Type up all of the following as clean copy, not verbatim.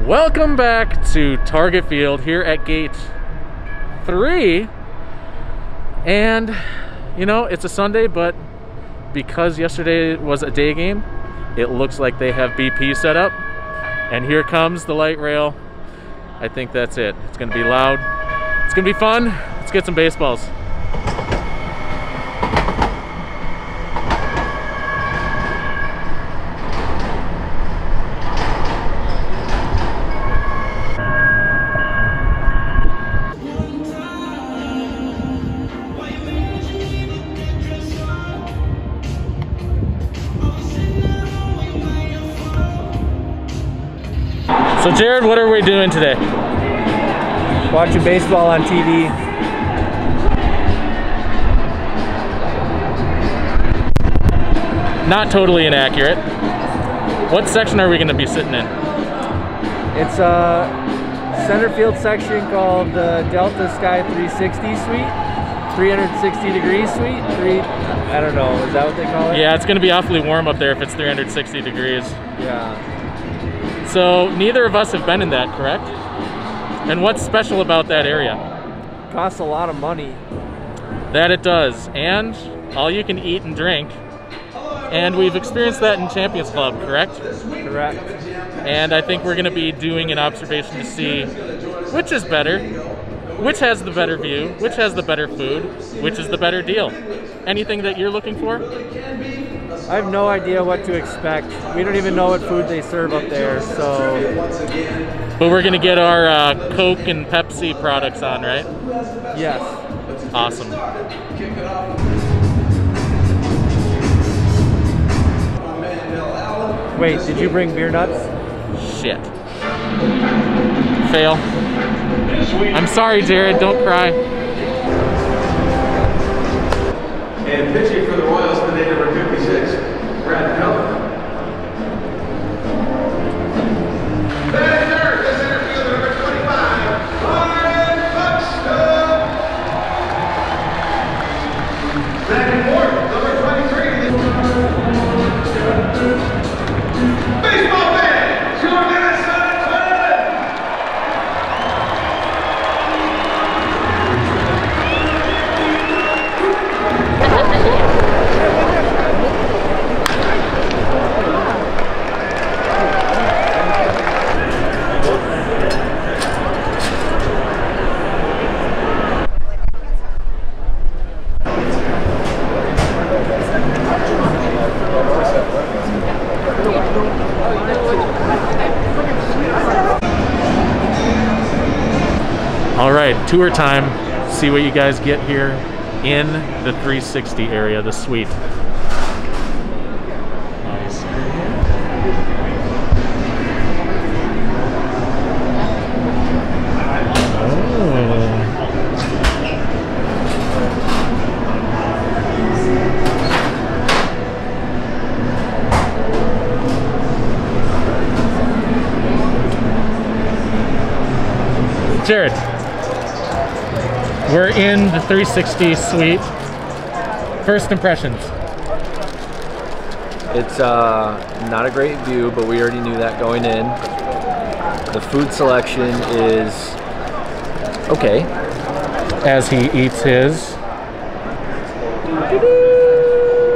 Welcome back to Target Field here at Gate 3. And, you know, it's a Sunday, but because yesterday was a day game, it looks like they have BP set up. And here comes the light rail. I think that's it. It's gonna be loud. It's gonna be fun. Let's get some baseballs. So Jared, what are we doing today? Watching baseball on TV. Not totally inaccurate. What section are we going to be sitting in? It's a centerfield section called the Delta Sky360 Suite. 360 degree suite. I don't know, is that what they call it? Yeah, it's going to be awfully warm up there if it's 360 degrees. Yeah. So neither of us have been in that, correct? And what's special about that area? Costs a lot of money. That it does, and all you can eat and drink. And we've experienced that in Champions Club, correct? Correct. And I think we're going to be doing an observation to see which is better, which has the better view, which has the better food, which is the better deal. Anything that you're looking for? I have no idea what to expect. We don't even know what food they serve up there, so... But we're gonna get our Coke and Pepsi products on, right? Yes. Awesome. Wait, did you bring beer nuts? Shit. Fail. I'm sorry, Jared, don't cry. And pitching for the Royals today, number 56, Brad Keller. Batting third, the center fielder, number 25, Ryan Buxton. Batting fourth, number 23. Baseball fan, Jordan Sutton. All right, tour time. See what you guys get here in the 360 area, the suite. Jared, we're in the 360 suite. First impressions. It's not a great view, but we already knew that going in. The food selection is okay. As he eats his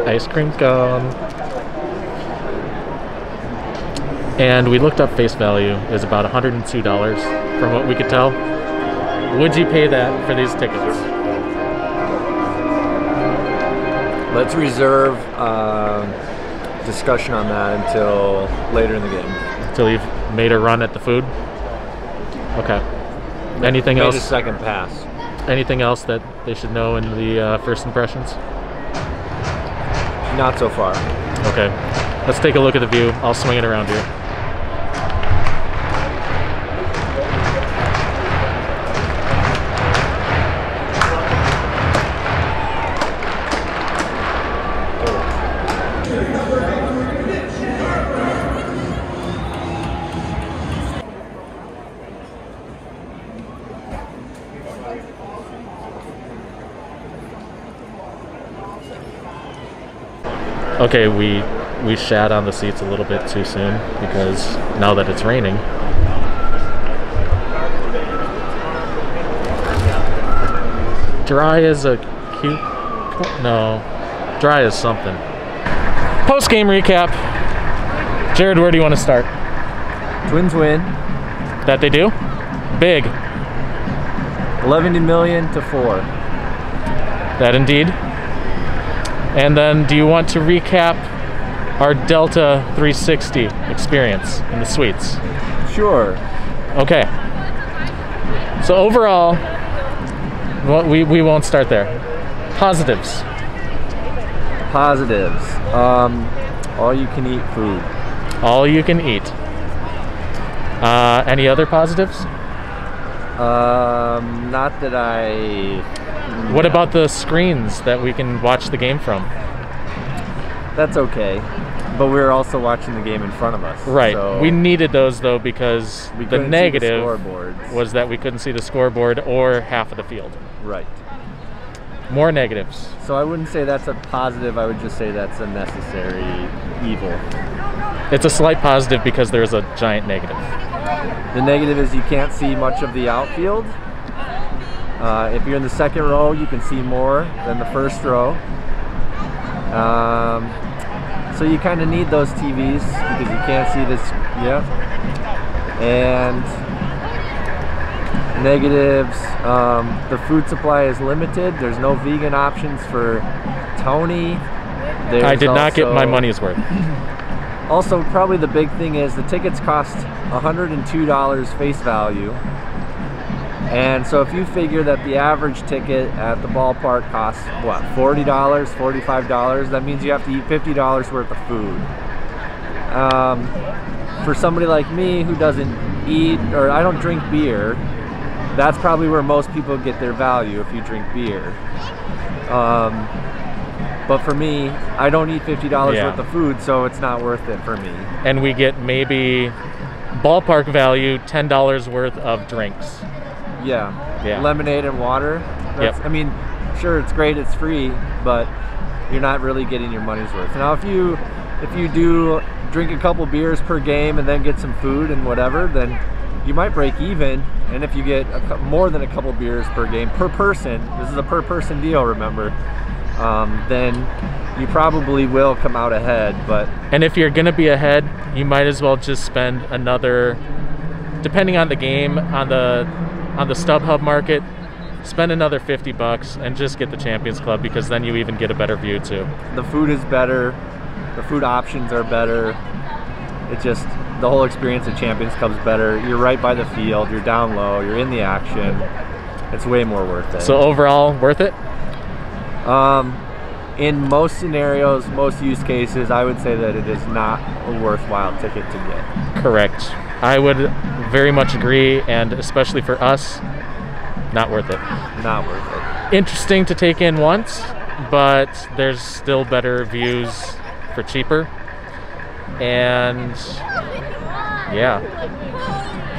ice cream cone. And we looked up face value is about $102 from what we could tell. Would you pay that for these tickets? Let's reserve discussion on that until later in the game. Until you've made a run at the food? Okay. Anything Made else? a second pass. Anything else that they should know in the first impressions? Not so far. Okay. Let's take a look at the view. I'll swing it around here. Okay, we shat on the seats a little bit too soon because now that it's raining, Dry as a cute. No, dry as something. Post-game recap. Jared, where do you want to start? Twins win. That they do? Big. 11 million to 4. That indeed. And then, do you want to recap our Delta 360 experience in the suites? Sure. Okay. So overall, well, we won't start there. Positives. Positives. All you can eat food. All you can eat. Any other positives? Not that I... What about the screens that we can watch the game from? That's okay, but we're also watching the game in front of us. Right. So we needed those though because the negative was that we couldn't see the scoreboard or half of the field. Right. More negatives. So I wouldn't say that's a positive, I would just say that's a necessary evil. It's a slight positive because there's a giant negative. The negative is you can't see much of the outfield. If you're in the second row, you can see more than the first row. So you kind of need those TVs because you can't see this. Yeah. And negatives, the food supply is limited. There's no vegan options for Tony. I did not get my money's worth. Also, probably the big thing is the tickets cost $102 face value. And so if you figure that the average ticket at the ballpark costs, what, $40, $45, that means you have to eat $50 worth of food. For somebody like me who doesn't eat, or I don't drink beer, that's probably where most people get their value if you drink beer. But for me, I don't eat $50 worth of food, so it's not worth it for me. And we get maybe ballpark value, $10 worth of drinks. Yeah. Lemonade and water. Yep. I mean, sure, it's great, it's free, but you're not really getting your money's worth. Now, if you do drink a couple beers per game and then get some food and whatever, then you might break even. And if you get more than a couple beers per game per person, this is a per person deal, remember, then you probably will come out ahead. And if you're gonna be ahead, you might as well just spend another, depending on the game, on the StubHub market, spend another $50 and just get the Champions Club, because then you even get a better view too. The food is better, the food options are better. It just, the whole experience of Champions Club is better. You're right by the field, you're down low, you're in the action. It's way more worth it. So overall, worth it? In most scenarios, most use cases, I would say that it is not a worthwhile ticket to get. Correct. I would very much agree, and especially for us, not worth it. Not worth it. Interesting to take in once, but there's still better views for cheaper. And yeah.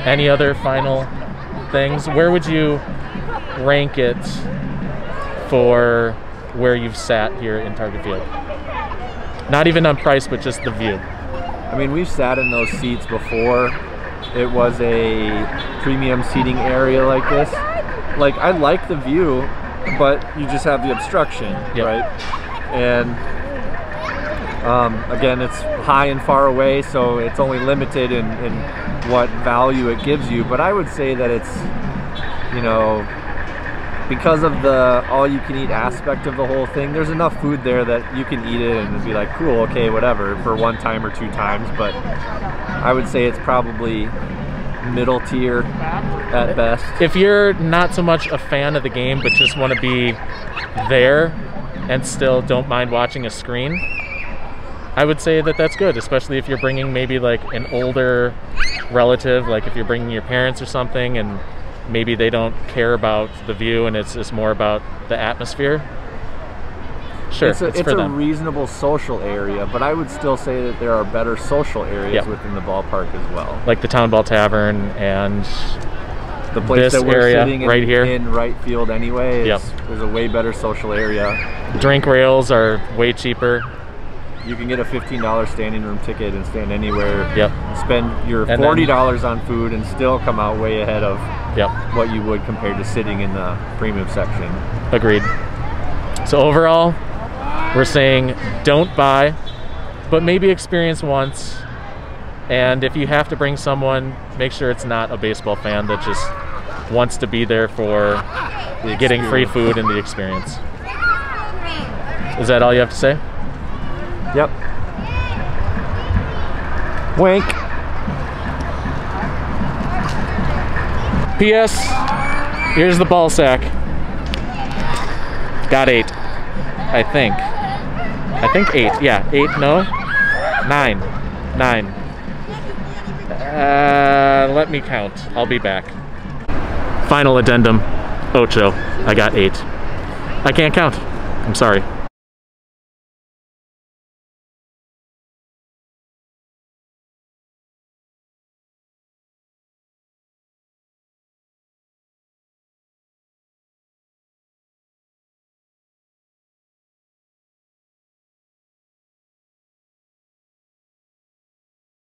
Any other final things? Where would you rank it for where you've sat here in Target Field? Not even on price, but just the view. I mean, we've sat in those seats before. It was a premium seating area like this. Like, I like the view, but you just have the obstruction, right? And again, it's high and far away, so it's only limited in what value it gives you. But I would say that it's, you know, because of the all-you-can-eat aspect of the whole thing, there's enough food there that you can eat it and be like, cool, okay, whatever, for one time or two times. But I would say it's probably middle tier at best. If you're not so much a fan of the game but just want to be there and still don't mind watching a screen, I would say that that's good, especially if you're bringing maybe like an older relative, like if you're bringing your parents or something and maybe they don't care about the view and it's more about the atmosphere. Sure, it's a reasonable social area, but I would still say that there are better social areas within the ballpark as well. Like the Town Ball Tavern and the place that we're sitting right here in right field anyway. There's a way better social area. Drink rails are way cheaper. You can get a $15 standing room ticket and stand anywhere. Yep. Spend your $40 on food and still come out way ahead of what you would compared to sitting in the premium section. Agreed. So overall, we're saying don't buy, but maybe experience once. And if you have to bring someone, make sure it's not a baseball fan that just wants to be there for getting free food and the experience. Is that all you have to say? Yep. Wink. P.S. Here's the ball sack. Got 8. I think 8. Yeah, 8. No, 9. 9. Let me count. I'll be back. Final addendum. Ocho. I got 8. I can't count. I'm sorry.